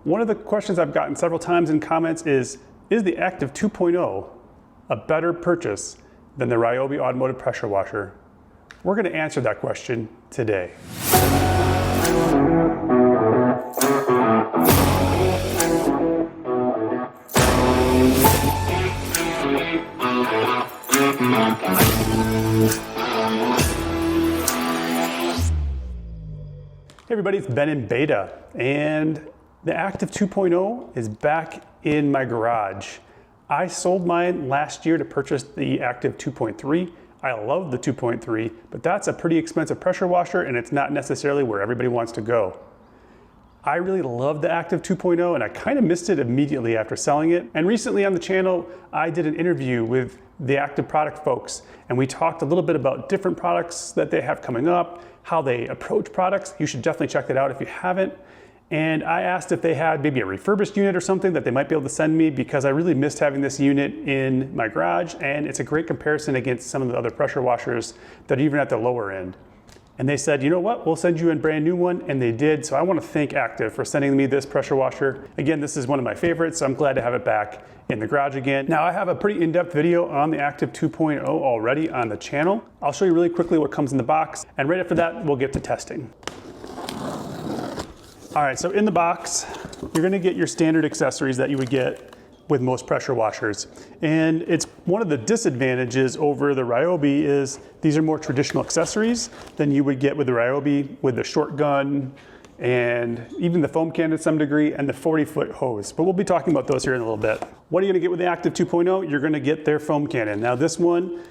One of the questions I've gotten several times in comments is the Active 2.0 a better purchase than the Ryobi Automotive Pressure Washer? We're going to answer that question today. Hey everybody, it's Ben in beta, and the Active 2.0 is back in my garage. I sold mine last year to purchase the Active 2.3. I love the 2.3, but that's a pretty expensive pressure washer and it's not necessarily where everybody wants to go. I really love the Active 2.0 and I kind of missed it immediately after selling it. And recently on the channel, I did an interview with the Active product folks and we talked a little bit about different products that they have coming up, how they approach products. You should definitely check that out if you haven't. And I asked if they had maybe a refurbished unit or something that they might be able to send me, because I really missed having this unit in my garage, and it's a great comparison against some of the other pressure washers that are even at the lower end. And they said, you know what, we'll send you a brand new one, and they did. So I want to thank Active for sending me this pressure washer. Again, this is one of my favorites, so I'm glad to have it back in the garage again. Now I have a pretty in-depth video on the Active 2.0 already on the channel. I'll show you really quickly what comes in the box, and right after that, we'll get to testing. All right, so in the box, you're gonna get your standard accessories that you would get with most pressure washers. And it's one of the disadvantages over the Ryobi is these are more traditional accessories than you would get with the Ryobi, with the short gun and even the foam can to some degree, and the 40-foot hose. But we'll be talking about those here in a little bit. What are you gonna get with the Active 2.0? You're gonna get their foam cannon. Now this one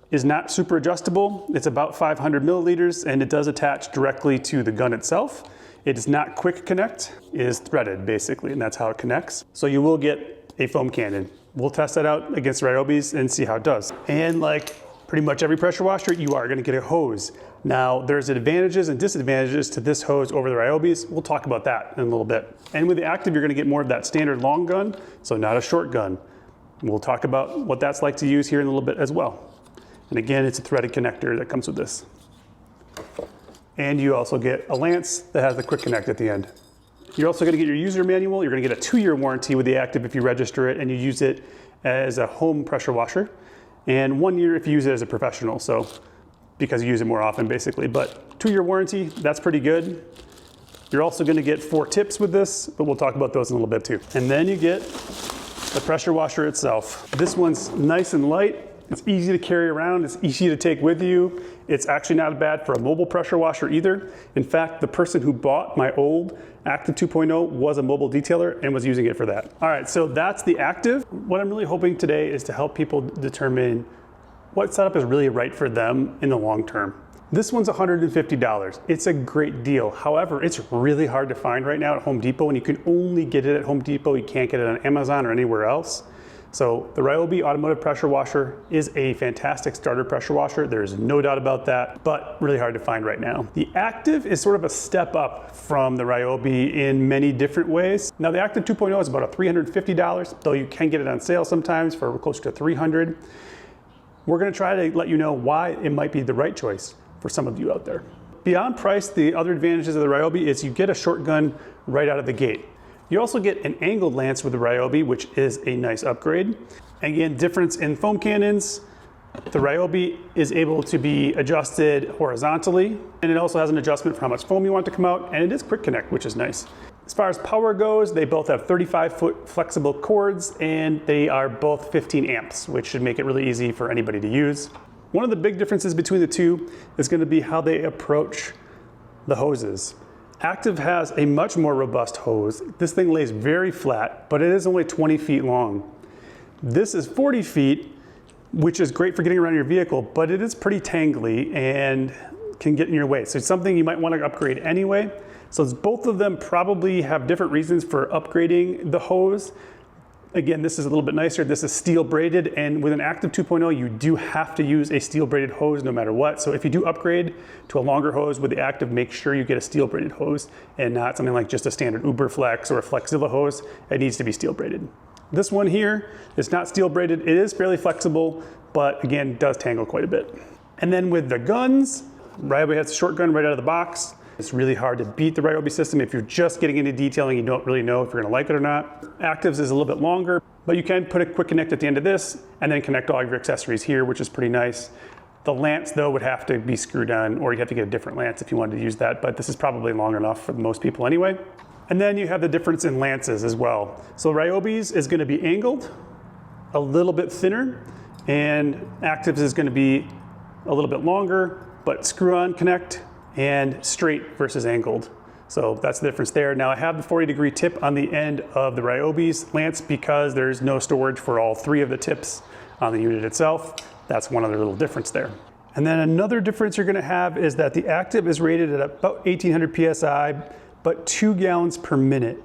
is not super adjustable. It's about 500 milliliters and it does attach directly to the gun itself. It is not quick connect, it is threaded basically, and that's how it connects. So you will get a foam cannon. We'll test that out against Ryobi's and see how it does. And like pretty much every pressure washer, you are gonna get a hose. Now there's advantages and disadvantages to this hose over the Ryobi's. We'll talk about that in a little bit. And with the Active, you're gonna get more of that standard long gun, so not a short gun. We'll talk about what that's like to use here in a little bit as well. And again, it's a threaded connector that comes with this. And you also get a lance that has the quick connect at the end. You're also gonna get your user manual. You're gonna get a 2-year warranty with the Active if you register it and you use it as a home pressure washer. And 1 year if you use it as a professional, so because you use it more often basically. But 2-year warranty, that's pretty good. You're also gonna get 4 tips with this, but we'll talk about those in a little bit too. And then you get the pressure washer itself. This one's nice and light. It's easy to carry around, it's easy to take with you. It's actually not bad for a mobile pressure washer either. In fact, the person who bought my old Active 2.0 was a mobile detailer and was using it for that. All right, so that's the Active. What I'm really hoping today is to help people determine what setup is really right for them in the long term. This one's $150. It's a great deal. However, it's really hard to find right now at Home Depot, and you can only get it at Home Depot. You can't get it on Amazon or anywhere else. So the Ryobi Automotive Pressure Washer is a fantastic starter pressure washer. There's no doubt about that, but really hard to find right now. The Active is sort of a step up from the Ryobi in many different ways. Now the Active 2.0 is about $350, though you can get it on sale sometimes for close to $300. We're gonna try to let you know why it might be the right choice for some of you out there. Beyond price, the other advantages of the Ryobi is you get a short gun right out of the gate. You also get an angled lance with the Ryobi, which is a nice upgrade. Again, difference in foam cannons. The Ryobi is able to be adjusted horizontally, and it also has an adjustment for how much foam you want to come out, and it is quick connect, which is nice. As far as power goes, they both have 35-foot flexible cords, and they are both 15 amps, which should make it really easy for anybody to use. One of the big differences between the two is going to be how they approach the hoses. Active has a much more robust hose. This thing lays very flat, but it is only 20 feet long. This is 40 feet, which is great for getting around your vehicle, but it is pretty tangly and can get in your way. So it's something you might want to upgrade anyway. So both of them probably have different reasons for upgrading the hose. Again, this is a little bit nicer. This is steel braided, and with an Active 2.0, you do have to use a steel braided hose no matter what. So if you do upgrade to a longer hose with the Active, make sure you get a steel braided hose and not something like just a standard Uber Flex or a Flexzilla hose. It needs to be steel braided. This one here is not steel braided. It is fairly flexible, but again, does tangle quite a bit. And then with the guns, Ryobi has a short gun right out of the box. It's really hard to beat the Ryobi system if you're just getting into detailing, you don't really know if you're gonna like it or not. Actives is a little bit longer, but you can put a quick connect at the end of this and then connect all of your accessories here, which is pretty nice. The lance though would have to be screwed on, or you have to get a different lance if you wanted to use that, but this is probably long enough for most people anyway. And then you have the difference in lances as well. So Ryobi's is gonna be angled, a little bit thinner, and Actives is gonna be a little bit longer, but screw on connect and straight versus angled. So that's the difference there. Now I have the 40-degree tip on the end of the Ryobi's lance because there's no storage for all 3 of the tips on the unit itself. That's one other little difference there. And then another difference you're gonna have is that the Active is rated at about 1800 PSI, but 2 gallons per minute.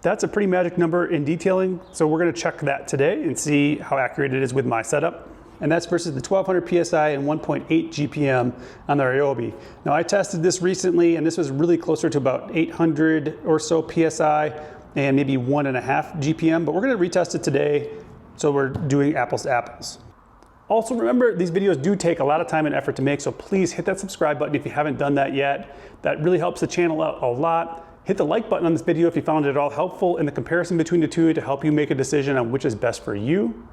That's a pretty magic number in detailing, so we're gonna check that today and see how accurate it is with my setup. And that's versus the 1200 PSI and 1.8 GPM on the Ryobi. Now I tested this recently and this was really closer to about 800 or so PSI and maybe 1.5 GPM, but we're gonna retest it today, so we're doing apples to apples. Also remember, these videos do take a lot of time and effort to make, so please hit that subscribe button if you haven't done that yet. That really helps the channel out a lot. Hit the like button on this video if you found it at all helpful in the comparison between the two to help you make a decision on which is best for you.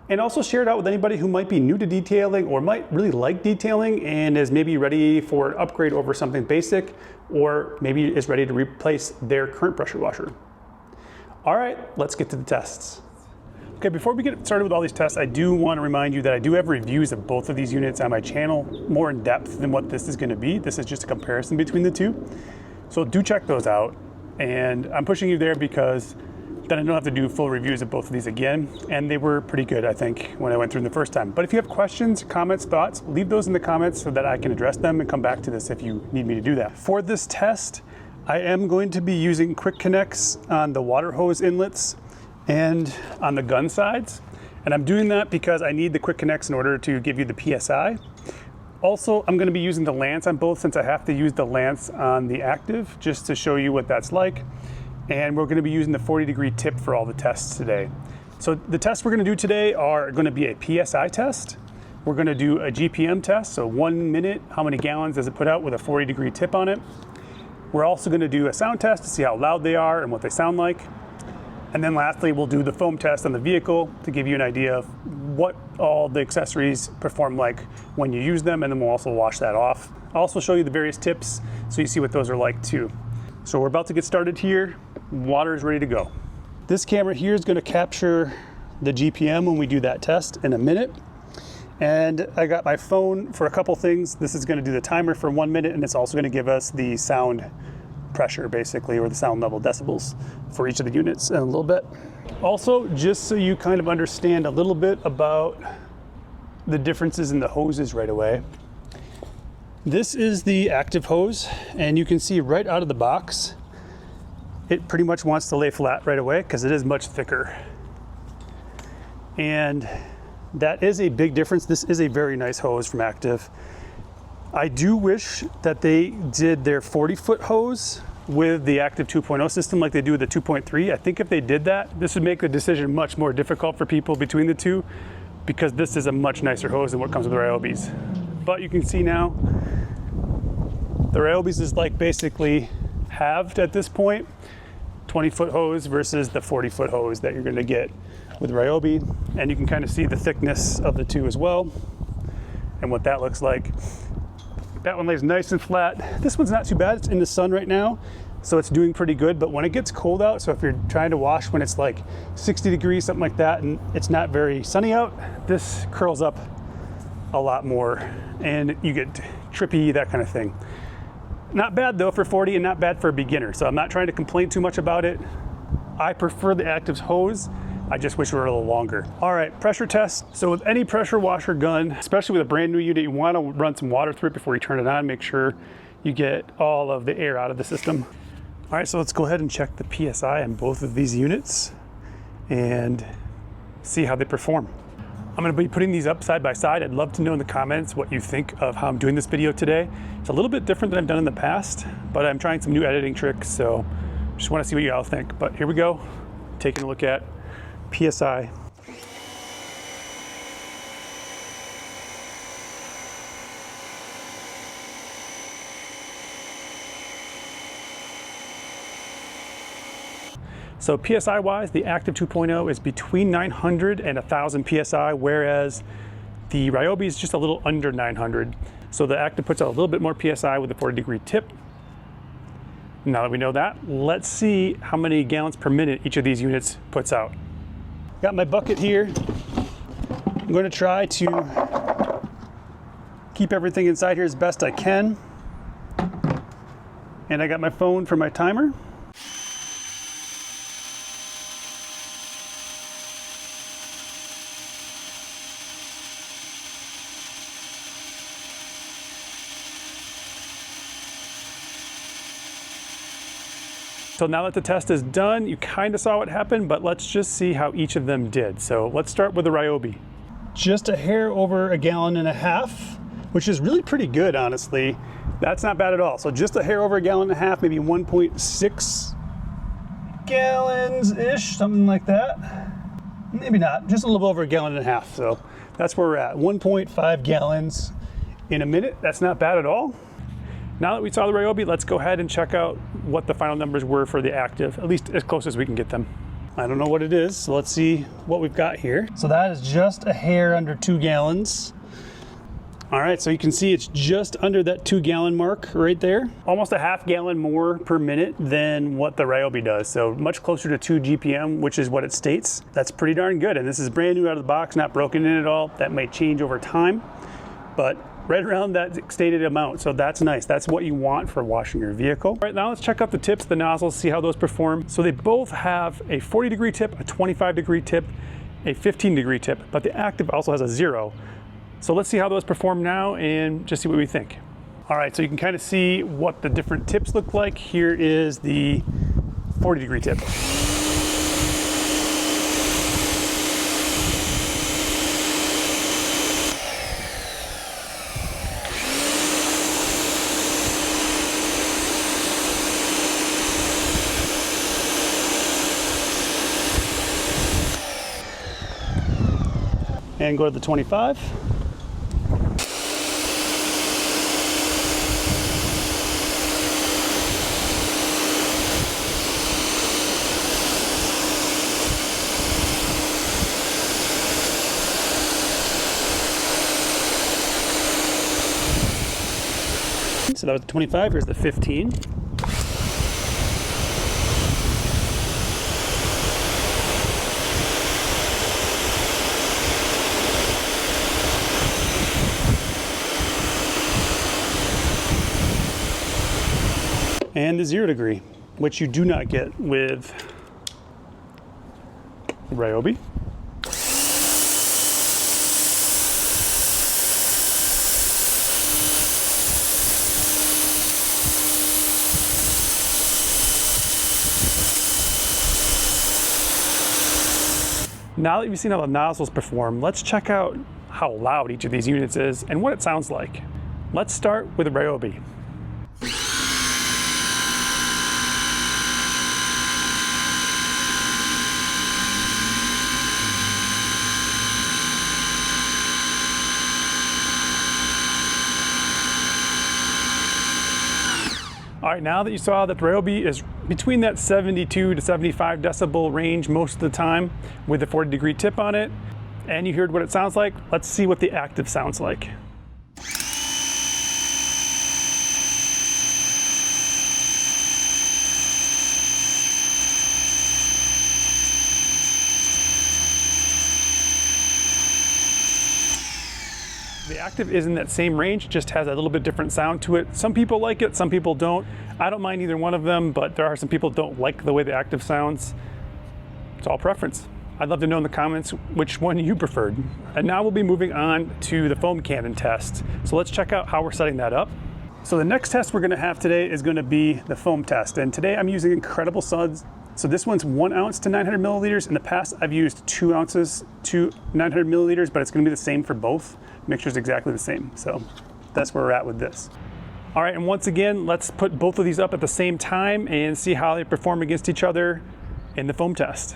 And also share it out with anybody who might be new to detailing or might really like detailing and is maybe ready for an upgrade over something basic, or maybe is ready to replace their current pressure washer. All right, let's get to the tests. Okay, before we get started with all these tests, I do want to remind you that I do have reviews of both of these units on my channel, more in depth than what this is going to be. This is just a comparison between the two. So do check those out. And I'm pushing you there because then I don't have to do full reviews of both of these again. And they were pretty good, I think, when I went through them the first time. But if you have questions, comments, thoughts, leave those in the comments so that I can address them and come back to this if you need me to do that. For this test, I am going to be using quick connects on the water hose inlets and on the gun sides. And I'm doing that because I need the quick connects in order to give you the PSI. Also, I'm gonna be using the lance on both since I have to use the lance on the Active just to show you what that's like. And we're gonna be using the 40-degree tip for all the tests today. So the tests we're gonna do today are gonna be a PSI test. We're gonna do a GPM test, so 1 minute, how many gallons does it put out with a 40-degree tip on it. We're also gonna do a sound test to see how loud they are and what they sound like. And then lastly, we'll do the foam test on the vehicle to give you an idea of what all the accessories perform like when you use them, and then we'll also wash that off. I'll also show you the various tips so you see what those are like too. So we're about to get started here. Water is ready to go. This camera here is going to capture the GPM when we do that test in a minute. And I got my phone for a couple things. This is going to do the timer for 1 minute, and it's also going to give us the sound pressure basically, or the sound level decibels for each of the units in a little bit. Also, just so you kind of understand a little bit about the differences in the hoses right away. This is the Active hose, and you can see right out of the box, it pretty much wants to lay flat right away because it is much thicker. And that is a big difference. This is a very nice hose from Active. I do wish that they did their 40-foot hose with the Active 2.0 system like they do with the 2.3. I think if they did that, this would make the decision much more difficult for people between the two, because this is a much nicer hose than what comes with the Ryobi's. But you can see now, the Ryobi's is like basically halved at this point, 20-foot hose versus the 40-foot hose that you're gonna get with Ryobi. And you can kind of see the thickness of the two as well and what that looks like. That one lays nice and flat. This one's not too bad. It's in the sun right now, so it's doing pretty good. But when it gets cold out, so if you're trying to wash when it's like 60 degrees, something like that, and it's not very sunny out, this curls up a lot more and you get trippy, that kind of thing. Not bad though for 40 and not bad for a beginner. So I'm not trying to complain too much about it. I prefer the Active's hose. I just wish it were a little longer. All right, pressure test. So with any pressure washer gun, especially with a brand new unit, you want to run some water through it before you turn it on. Make sure you get all of the air out of the system. All right, so let's go ahead and check the PSI on both of these units and see how they perform. I'm gonna be putting these up side by side. I'd love to know in the comments what you think of how I'm doing this video today. It's a little bit different than I've done in the past, but I'm trying some new editing tricks, so just wanna see what you all think. But here we go, taking a look at PSI. So PSI wise, the Active 2.0 is between 900 and 1000 PSI, whereas the Ryobi is just a little under 900. So the Active puts out a little bit more PSI with a 40-degree tip. Now that we know that, let's see how many gallons per minute each of these units puts out. Got my bucket here. I'm going to try to keep everything inside here as best I can. And I got my phone for my timer. So now that the test is done, you kind of saw what happened, but let's just see how each of them did. So let's start with the Ryobi. Just a hair over 1.5 gallons, which is really pretty good, honestly. That's not bad at all. So just a hair over 1.5 gallons, maybe 1.6 gallons-ish, something like that. Maybe not, just a little over 1.5 gallons. So that's where we're at, 1.5 gallons in a minute. That's not bad at all. Now that we saw the Ryobi, let's go ahead and check out what the final numbers were for the Active, at least as close as we can get them. I don't know what it is, so let's see what we've got here. So that is just a hair under 2 gallons. All right, so you can see it's just under that 2 gallon mark right there. Almost a half gallon more per minute than what the Ryobi does. So much closer to 2 GPM, which is what it states. That's pretty darn good. And this is brand new out of the box, not broken in at all. That may change over time, but right around that stated amount. So that's nice. That's what you want for washing your vehicle. All right, now let's check out the tips, the nozzles, see how those perform. So they both have a 40-degree tip, a 25-degree tip, a 15-degree tip, but the Active also has a 0. So let's see how those perform now and just see what we think. All right, so you can kind of see what the different tips look like. Here is the 40-degree tip. And go to the 25. So that was the 25, here's the 15. And the 0 degree, which you do not get with the Ryobi. Now that you've seen how the nozzles perform, let's check out how loud each of these units is and what it sounds like. Let's start with the Ryobi. All right, now that you saw that the Ryobi is between that 72 to 75 decibel range most of the time with the 40-degree tip on it, and you heard what it sounds like, let's see what the Active sounds like. The Active is in that same range, just has a little bit different sound to it. Some people like it, some people don't. I don't mind either one of them, but there are some people that don't like the way the Active sounds. It's all preference. I'd love to know in the comments which one you preferred. And now we'll be moving on to the foam cannon test. So let's check out how we're setting that up. So the next test we're gonna have today is gonna be the foam test. And today I'm using Incredible Suds. So this one's 1 ounce to 900 milliliters. In the past, I've used 2 ounces to 900 milliliters, but it's gonna be the same for both. Mixture's exactly the same. So that's where we're at with this. All right, and once again, let's put both of these up at the same time and see how they perform against each other in the foam test.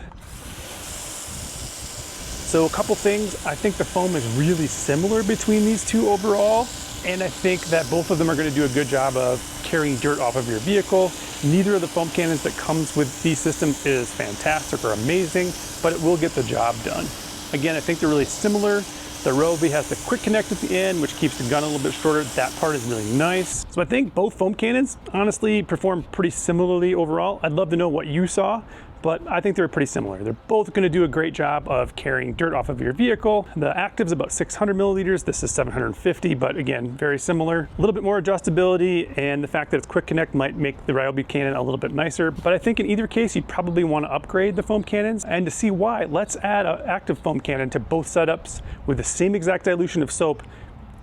So a couple things, I think the foam is really similar between these two overall, and I think that both of them are gonna do a good job of carrying dirt off of your vehicle. Neither of the foam cannons that comes with these systems is fantastic or amazing, but it will get the job done. Again, I think they're really similar. The Ryobi has the quick connect at the end, which keeps the gun a little bit shorter. That part is really nice. So I think both foam cannons honestly perform pretty similarly overall. I'd love to know what you saw, but I think they're pretty similar. They're both going to do a great job of carrying dirt off of your vehicle. The Active's about 600 milliliters. This is 750, but again, very similar. A little bit more adjustability, and the fact that it's quick connect might make the Ryobi cannon a little bit nicer. But I think in either case, you'd probably want to upgrade the foam cannons. And to see why, let's add an active foam cannon to both setups with the same exact dilution of soap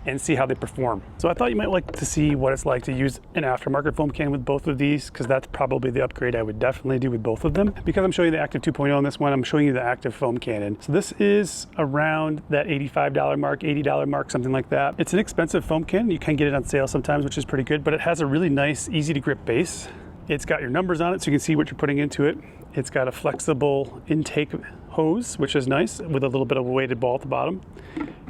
and see how they perform. So I thought you might like to see what it's like to use an aftermarket foam cannon with both of these, because that's probably the upgrade I would definitely do with both of them. Because I'm showing you the Active 2.0 on this one, I'm showing you the active foam cannon. So this is around that $85 mark, $80 mark, something like that. It's an expensive foam cannon. You can get it on sale sometimes, which is pretty good, but it has a really nice, easy to grip base. It's got your numbers on it so you can see what you're putting into it. It's got a flexible intake hose, which is nice, with a little bit of a weighted ball at the bottom.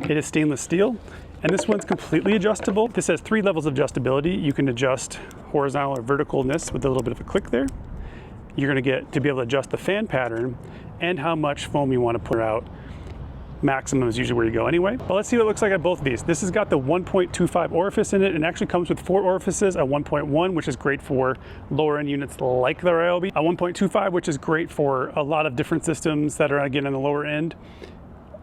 It is stainless steel. And this one's completely adjustable. This has 3 levels of adjustability. You can adjust horizontal or verticalness with a little bit of a click there. You're gonna get to be able to adjust the fan pattern and how much foam you wanna put out. Maximum is usually where you go anyway. But let's see what it looks like on both of these. This has got the 1.25 orifice in it, and actually comes with 4 orifices, a 1.1, which is great for lower end units like the Ryobi, a 1.25, which is great for a lot of different systems that are again on the lower end,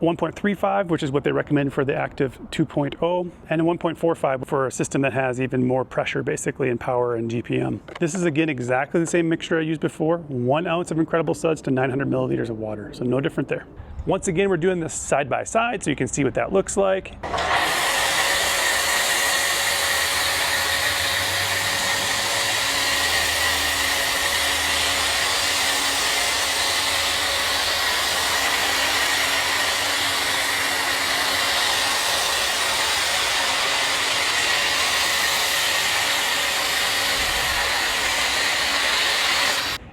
1.35, which is what they recommend for the Active 2.0, and a 1.45 for a system that has even more pressure basically in power and GPM. This is again exactly the same mixture I used before, 1 ounce of incredible suds to 900 milliliters of water, so no different there. Once again, we're doing this side by side so you can see what that looks like.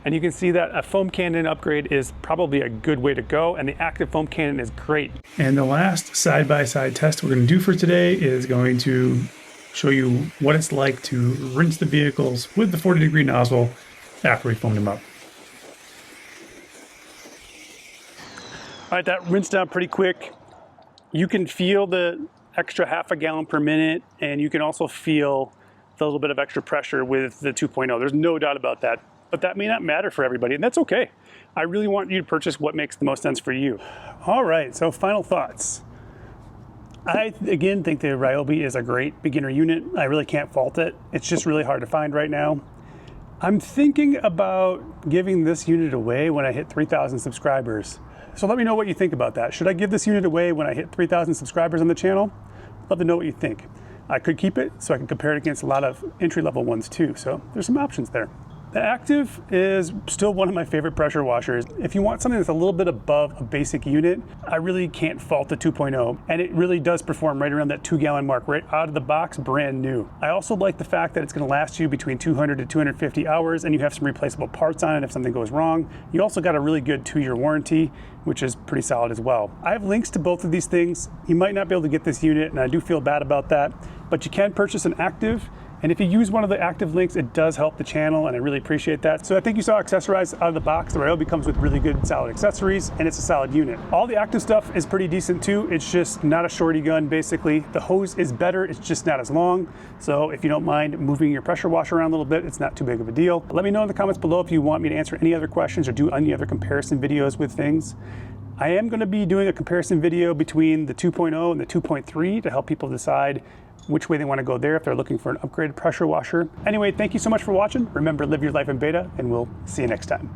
And you can see that a foam cannon upgrade is probably a good way to go, and the active foam cannon is great. And the last side-by-side test we're going to do for today is going to show you what it's like to rinse the vehicles with the 40-degree nozzle after we foamed them up. All right, that rinsed down pretty quick. You can feel the extra half a gallon per minute, and you can also feel the little bit of extra pressure with the 2.0. There's no doubt about that. But that may not matter for everybody, and that's okay. I really want you to purchase what makes the most sense for you. All right, so final thoughts. I, again, think the Ryobi is a great beginner unit. I really can't fault it. It's just really hard to find right now. I'm thinking about giving this unit away when I hit 3,000 subscribers. So let me know what you think about that. Should I give this unit away when I hit 3,000 subscribers on the channel? Love to know what you think. I could keep it so I can compare it against a lot of entry-level ones too, so there's some options there. The Active is still one of my favorite pressure washers. If you want something that's a little bit above a basic unit, I really can't fault the 2.0. And it really does perform right around that 2-gallon mark, right out of the box, brand new. I also like the fact that it's gonna last you between 200 to 250 hours, and you have some replaceable parts on it if something goes wrong. You also got a really good 2-year warranty, which is pretty solid as well. I have links to both of these things. You might not be able to get this unit, and I do feel bad about that, but you can purchase an Active. And if you use one of the Active links, it does help the channel, and I really appreciate that. So I think you saw accessorized out of the box. The Ryobi comes with really good, solid accessories, and it's a solid unit. All the Active stuff is pretty decent too. It's just not a shorty gun, basically. The hose is better, it's just not as long. So if you don't mind moving your pressure washer around a little bit, it's not too big of a deal. But let me know in the comments below if you want me to answer any other questions or do any other comparison videos with things. I am gonna be doing a comparison video between the 2.0 and the 2.3 to help people decide which way they want to go there if they're looking for an upgraded pressure washer. Anyway, thank you so much for watching. Remember, live your life in beta, and we'll see you next time.